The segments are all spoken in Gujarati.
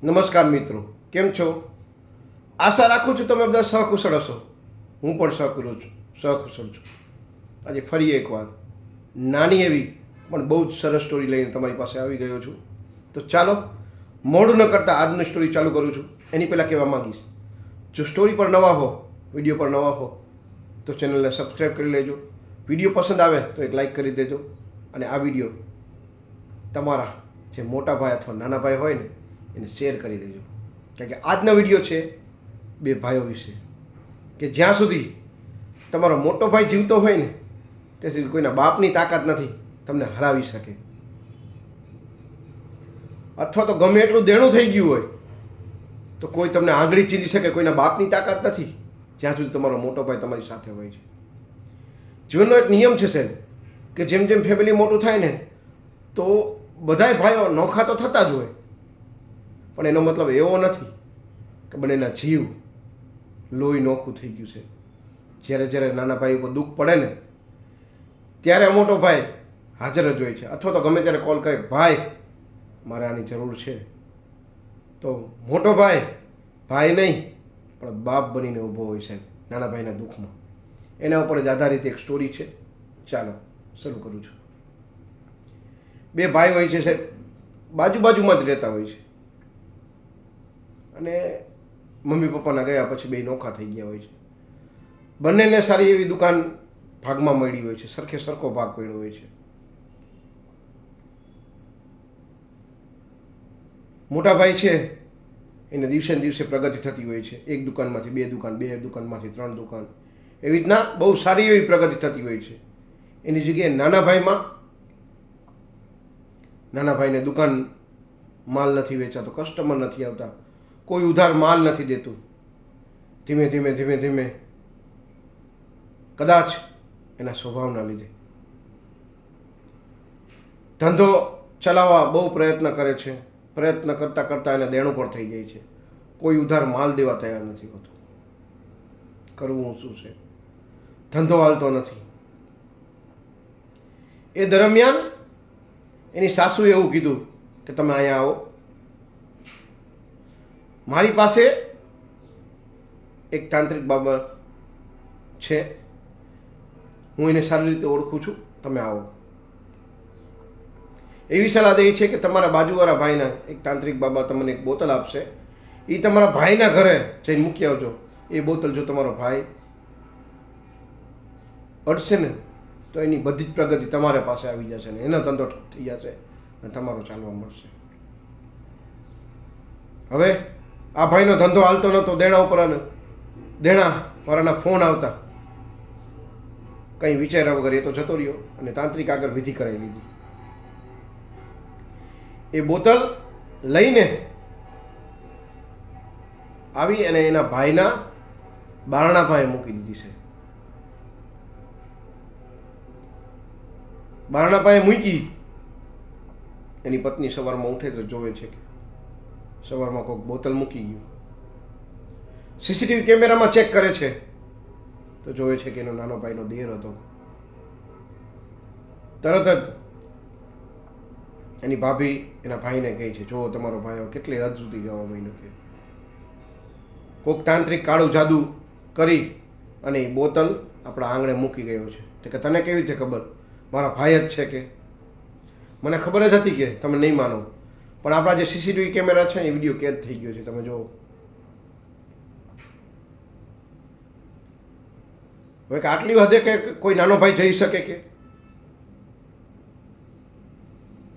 નમસ્કાર મિત્રો, કેમ છો? આશા રાખું છું તમે બધા સહકુશળ હશો. હું પણ સહકુશળ છું. આજે ફરી એકવાર નાની એવી પણ બહુ જ સરસ સ્ટોરી લઈને તમારી પાસે આવી ગયો છું. તો ચાલો મોડું ન કરતાં આજની સ્ટોરી ચાલુ કરું છું. એની પહેલાં કહેવા માગીશ, જો સ્ટોરી પર નવા હો, વિડીયો પર નવા હો તો ચેનલને સબસ્ક્રાઈબ કરી લેજો. વિડીયો પસંદ આવે તો એક લાઈક કરી દેજો. અને આ વિડીયો તમારા જે મોટા ભાઈ અથવા નાના ભાઈ હોય ને એને શેર કરી દેજો. કારણ કે આજનો વિડીયો છે બે ભાઈઓ વિશે, કે જ્યાં સુધી તમારો મોટો ભાઈ જીવતો હોય ને ત્યાં સુધી કોઈના બાપની તાકાત નથી તમને હરાવી શકે. અથવા તો ગમે એટલું દેણું થઈ ગયું હોય તો કોઈ તમને આંગળી ચીંધી શકે, કોઈના બાપની તાકાત નથી જ્યાં સુધી તમારો મોટો ભાઈ તમારી સાથે હોય છે. જીવનનો એક નિયમ છે સાહેબ, કે જેમ જેમ ફેમિલી મોટું થાય ને તો બધાય ભાઈઓ નોખા તો થતા જ હોય, પણ એનો મતલબ એવો નથી કે બંનેના જીવ લોહી નોખું થઈ ગયું છે. જ્યારે જ્યારે નાના ભાઈ ઉપર દુઃખ પડે ને ત્યારે મોટો ભાઈ હાજર જ હોય છે. અથવા તો ગમે ત્યારે કોલ કરે, ભાઈ મારે આની જરૂર છે, તો મોટો ભાઈ ભાઈ નહીં પણ બાપ બનીને ઊભો હોય સાહેબ નાના ભાઈના દુઃખમાં. એના ઉપર જ આધારિત એક સ્ટોરી છે. ચાલો શરૂ કરું છું. બે ભાઈ હોય છે સાહેબ, બાજુમાં જ રહેતા હોય છે, અને મમ્મી પપ્પાના ગયા પછી બે નોખા થઈ ગયા હોય છે. બંનેને સારી એવી દુકાન ભાગમાં મળી હોય છે, સરખે સરખો ભાગ પડ્યો હોય છે. મોટા ભાઈ છે એને દિવસે ને દિવસે પ્રગતિ થતી હોય છે. એક દુકાનમાંથી બે દુકાન, બે દુકાનમાંથી 3 દુકાન, એવી રીતના બહુ સારી એવી પ્રગતિ થતી હોય છે. એની જગ્યાએ નાના ભાઈને દુકાન માલ નથી વેચાતો, કસ્ટમર નથી આવતા, કોઈ ઉધાર માલ નથી દેતું. ધીમે ધીમે કદાચ એના સ્વભાવના લીધે ધંધો ચલાવવા બહુ પ્રયત્ન કરે છે. પ્રયત્ન કરતાં એને દેણું પણ થઈ જાય છે. કોઈ ઉધાર માલ દેવા તૈયાર નથી હોતો. કરવું શું છે, ધંધો હાલતો નથી. એ દરમિયાન એની સાસુએ એવું કીધું કે તમે અહીંયા આવો, મારી પાસે એક તાંત્રિક બાબા છે, હું એને સારી રીતે ઓળખું છું, તમે આવો. એવી સલાહ દે છે કે તમારા બાજુવાળા ભાઈના એક તાંત્રિક બાબા તમને એક બોતલ આપશે, એ તમારા ભાઈના ઘરે જઈને મૂકી આવજો. એ બોતલ જો તમારો ભાઈ અડશે ને તો એની બધી જ પ્રગતિ તમારા પાસે આવી જશે ને એનો ધંધો થઈ જશે અને તમારો ચાલવા મળશે. હવે આ ભાઈનો ધંધો હાલતો નહોતો, દેણા ઉપર દેણા વાળાના ફોન આવતા. કંઈ વિચાર્યા વગર એ તો જતો રહ્યો અને તાંત્રિક આગળ વિધિ કરાવી લીધી. એ બોતલ લઈને આવી અને એના ભાઈના બારણા પાસે મૂકી દીધી છે. બારણા પાસે મૂકી, એની પત્ની સવારમાં ઉઠે તો જોવે છે કે સવારમાં કોઈક બોતલ મૂકી ગયું. સીસીટીવી કેમેરામાં ચેક કરે છે તો જોવે છે કે એનો નાનો ભાઈનો દેર હતો. તરત જ એની ભાભી એના ભાઈને કહે છે, જો તમારો ભાઈ કેટલી હદ સુધી જવા માંડ્યો, કે કોઈક તાંત્રિક કાળું જાદુ કરી અને એ બોતલ આપણા આંગણે મૂકી ગયો છે. તો કે તને કેવી રીતે ખબર? મારા ભાઈ જ છે. કે મને ખબર જ હતી. કે તમે નહીં માનો, પણ આપણા જે સીસીટીવી કેમેરા છે એ વિડીયો કેદ થઈ ગયો છે, તમે જુઓ. હવે કે આટલી હદે કે કોઈ નાનો ભાઈ જઈ શકે? કે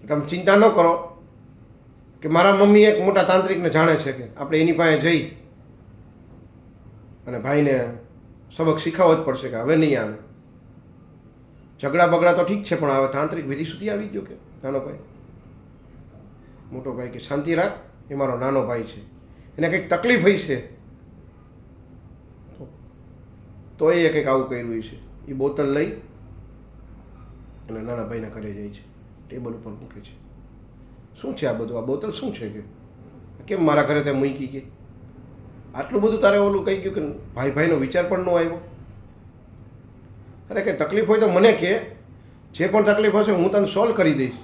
તમે ચિંતા ન કરો, કે મારા મમ્મી એક મોટા તાંત્રિકને જાણે છે, કે આપણે એની પાસે જઈ અને ભાઈને સબક શીખવવો જ પડશે, કે હવે નહીં આવે. ઝઘડા બગડા તો ઠીક છે, પણ હવે તાંત્રિક વિધિ સુધી આવી ગયો. કે નાનો ભાઈ, મોટો ભાઈ કે શાંતિ રાખ, એ મારો નાનો ભાઈ છે, એને કંઈક તકલીફ હોય છે તો એ કંઈક આવું કર્યું છે. એ બોતલ લઈ અને નાના ભાઈના ઘરે જાય છે, ટેબલ ઉપર મૂકે છે. શું છે આ બધું? આ બોતલ શું છે? કે કેમ મારા ઘરે ત્યાં મૂકી? કે આટલું બધું તારે ઓલું કહી ગયું કે ભાઈનો વિચાર પણ ન આવ્યો? અરે કંઈ તકલીફ હોય તો મને કે, જે પણ તકલીફ હશે હું તને સોલ્વ કરી દઈશ.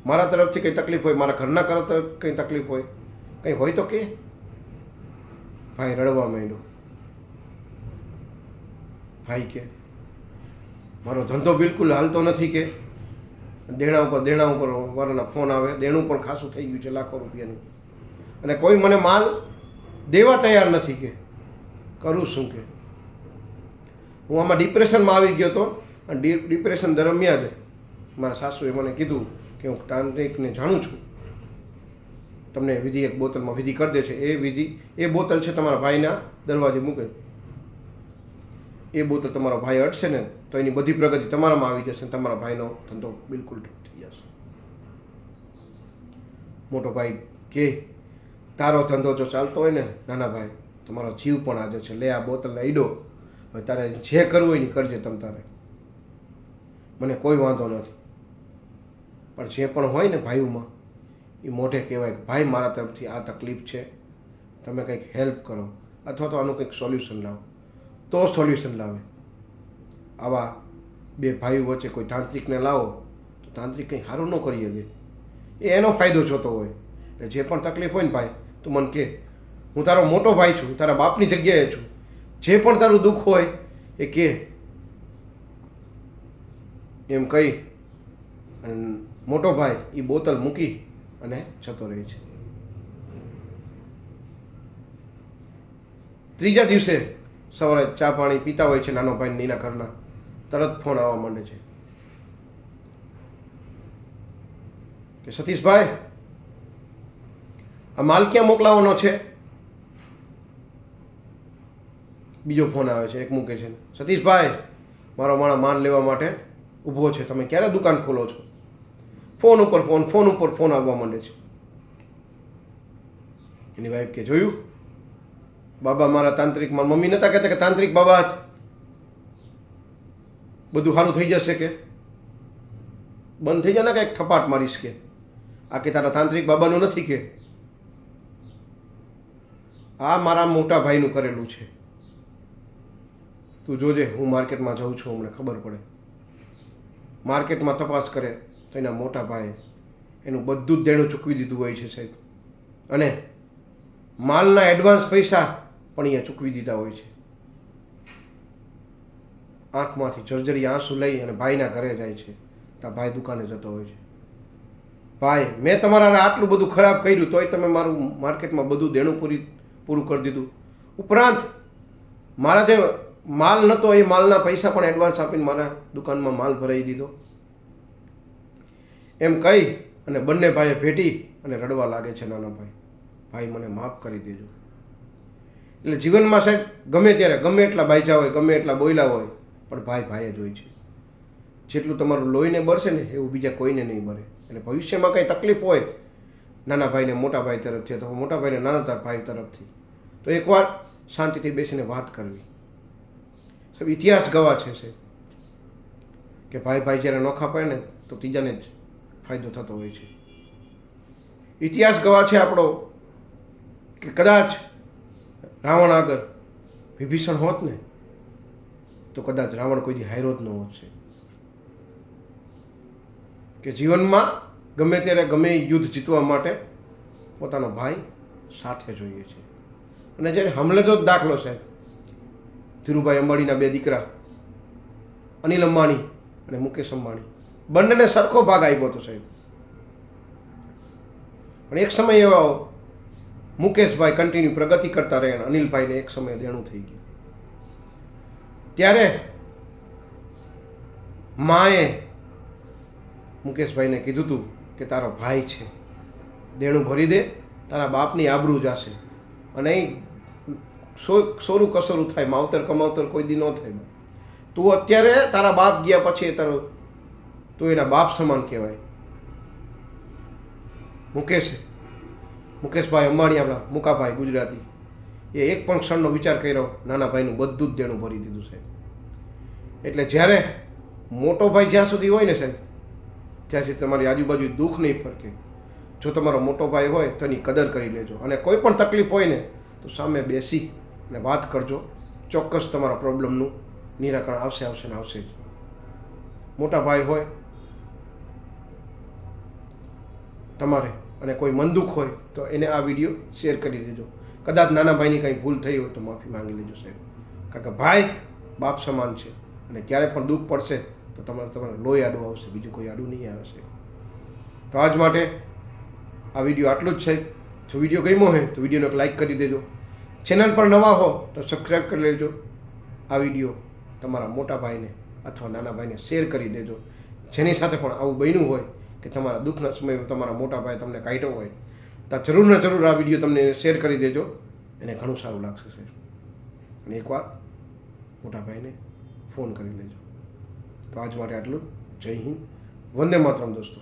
મારા તરફથી કંઈ તકલીફ હોય, મારા ઘરના કંઈ તકલીફ હોય કંઈ હોય તો કે. ભાઈ રડવા માંડ્યો. ભાઈ કે મારો ધંધો બિલકુલ હાલતો નથી, કે દેણા ઉપર વાળાના ફોન આવે, દેણું પણ ખાસું થઈ ગયું છે લાખો રૂપિયાનું, અને કોઈ મને માલ દેવા તૈયાર નથી, કે કરું શું? કે હું આમાં ડિપ્રેશનમાં આવી ગયો હતો, અને ડિપ્રેશન દરમિયાન મારા સાસુએ મને કીધું કે હું તાંત્રિકને જાણું છું, તમને વિધિ એક બોતલમાં વિધિ કરી દે છે, એ બોતલ છે તમારા ભાઈના દરવાજે મૂકે, એ બોતલ તમારો ભાઈ અડશે ને તો એની બધી પ્રગતિ તમારામાં આવી જશે, તમારા ભાઈનો ધંધો બિલકુલ ઠીક થઈ જશે. મોટો ભાઈ કે તારો ધંધો જો ચાલતો હોય ને નાના ભાઈ, તમારો જીવ પણ આજે છે, લે આ બોતલને અડ્યો, હવે તારે જે કરવું હોય ને કરજે તમ તારે, મને કોઈ વાંધો નથી. પણ જે પણ હોય ને ભાઈઓમાં એ મોઢે કહેવાય કે ભાઈ મારા તરફથી આ તકલીફ છે, તમે કંઈક હેલ્પ કરો, અથવા તો આનું કંઈક સોલ્યુશન લાવો, તો સોલ્યુશન લાવે. આવા બે ભાઈઓ વચ્ચે કોઈ તાંત્રિકને લાવો તો તાંત્રિક કંઈ સારું ન કરી શકે, એ એનો ફાયદો જોતો હોય. એટલે જે પણ તકલીફ હોય ને ભાઈ, તું મને કહે, હું તારો મોટો ભાઈ છું, તારા બાપની જગ્યાએ છું, જે પણ તારું દુઃખ હોય એ કહે. એમ કહી અને મોટો ભાઈ એ બોતલ મૂકી અને જતો રહે છે. ત્રીજા દિવસે સવારે ચા પાણી પીતા હોય છે નાનો ભાઈ નીના ઘરના, તરત ફોન આવવા માંડે છે કે સતીશભાઈ આ માલ ક્યાં મોકલાવાનો છે? બીજો ફોન આવે છે, એક મૂકે છે, સતીશભાઈ મારો માણસ માલ લેવા માટે ઊભો છે, તમે ક્યારે દુકાન ખોલો છો? ફોન ઉપર ફોન આવવા માંડે છે. એની વાઈફ કે જોયું બાબા મારા તાંત્રિક, મારા મમ્મી નતા કહેતા કે તાંત્રિક બાબા બધું સારું થઈ જશે, કે બંધ થઈ જાય ને કંઈક થપાટ મારીશ, કે આ કે તારા તાંત્રિક બાબાનું નથી, કે આ મારા મોટા ભાઈનું કરેલું છે, તું જોજે, હું માર્કેટમાં જાઉં છું, અમને ખબર પડે. માર્કેટમાં તપાસ કરે તો એના મોટા ભાઈએ એનું બધું જ દેણું ચૂકવી દીધું હોય છે સાહેબ, અને માલના એડવાન્સ પૈસા પણ અહીંયા ચૂકવી દીધા હોય છે. આંખમાંથી જર્જરી આંસુ લઈ અને ભાઈના ઘરે જાય છે, ત્યાં ભાઈ દુકાને જતો હોય છે. ભાઈ મેં તમારા આટલું બધું ખરાબ કર્યું તોય તમે મારું માર્કેટમાં બધું દેણું પૂરું કરી દીધું, ઉપરાંત મારા જે માલ નહોતો એ માલના પૈસા પણ એડવાન્સ આપીને મારા દુકાનમાં માલ ભરાઈ દીધો. એમ કહી અને બંને ભાઈએ ભેટી અને રડવા લાગે છે નાના ભાઈ, ભાઈ મને માફ કરી દેજો. એટલે જીવનમાં સાહેબ ગમે ત્યારે ગમે એટલા બાયજા હોય, ગમે એટલા બોયલા હોય, પણ ભાઈ ભાઈ જ હોય છે. જેટલું તમારું લોહીને બળશે ને એવું બીજા કોઈને નહીં બળે. એટલે ભવિષ્યમાં કંઈ તકલીફ હોય નાના ભાઈને મોટા ભાઈ તરફથી અથવા મોટા ભાઈને નાના ભાઈ તરફથી, તો એકવાર શાંતિથી બેસીને વાત કરવી. સાહેબ ઇતિહાસ ગવા છે સાહેબ કે ભાઈ ભાઈ જ્યારે નોખા પડે ને તો ત્રીજાને જ ફાયદો થતો હોય છે. ઇતિહાસ ગવા છે આપણો કે કદાચ રાવણ આગળ વિભીષણ હોત ને તો કદાચ રાવણ કોઈ દી હાર્યો જ ન હોત છે. કે જીવનમાં ગમે ત્યારે ગમે યુદ્ધ જીતવા માટે પોતાનો ભાઈ સાથે જોઈએ છે. અને જ્યારે હમલેતો જ દાખલો સાહેબ, ધીરુભાઈ અંબાણીના બે દીકરા અનિલ અંબાણી અને મુકેશ અંબાણી, બંનેને સરખો ભાગ આપ્યો હતો સાહેબ. પણ એક સમય એવો મુકેશભાઈ કન્ટિન્યુ પ્રગતિ કરતા રહ્યા અને અનિલભાઈને એક સમય દેણું થઈ ગયું. ત્યારે માએ મુકેશભાઈને કીધું હતું કે તારો ભાઈ છે, દેણું ભરી દે, તારા બાપની આબરૂ જશે, અને અહીં સોરું કસોરું થાય, માવતર કમાવતર કોઈ દી ન થાય. તું અત્યારે તારા બાપ ગયા પછી તું એના બાપ સમાન કહેવાય. મુકેશભાઈ અંબાણી, આપણા મુકાભાઈ ગુજરાતી, એ એક પણ ક્ષણનો વિચાર કર્યો, નાના ભાઈનું બધું જ દેણું ભરી દીધું સાહેબ. એટલે જ્યારે મોટો ભાઈ જ્યાં સુધી હોય ને સાહેબ, ત્યાં સુધી તમારી આજુબાજુ દુઃખ નહીં ફરકે. જો તમારો મોટો ભાઈ હોય તો એની કદર કરી લેજો, અને કોઈ પણ તકલીફ હોય ને તો સામે બેસી અને વાત કરજો, ચોક્કસ તમારા પ્રોબ્લેમનું નિરાકરણ આવશે ને આવશે જ. મોટા ભાઈ હોય તમારે અને કોઈ મન દુઃખ હોય તો એને આ વિડીયો શેર કરી દેજો. કદાચ નાના ભાઈની કંઈ ભૂલ થઈ હોય તો માફી માંગી લેજો સાહેબ. કારણ કે ભાઈ બાપ સમાન છે અને ક્યારે પણ દુઃખ પડશે તો તમારે લોહી આડું આવશે, બીજું કોઈ આડું નહીં આવે સાહેબ. તો આજ માટે આ વિડીયો આટલું જ સાહેબ. જો વિડીયો ગમ્યો હોય તો વિડીયોને એક લાઇક કરી દેજો. ચેનલ પર નવા હો તો સબસ્ક્રાઈબ કરી લેજો. આ વિડીયો તમારા મોટા ભાઈને અથવા નાના ભાઈને શેર કરી દેજો. જેની સાથે પણ આવું બન્યું હોય કે તમારા દુઃખના સમયમાં તમારા મોટા ભાઈ તમને કાઢ્યો હોય તો જરૂર ને જરૂર આ વિડીયો તમને શેર કરી દેજો. એને ઘણું સારું લાગશે સાહેબ. અને એકવાર મોટા ભાઈને ફોન કરી લેજો. તો આજ માટે આટલું. જય હિન્દ, વંદે માતરમ દોસ્તો.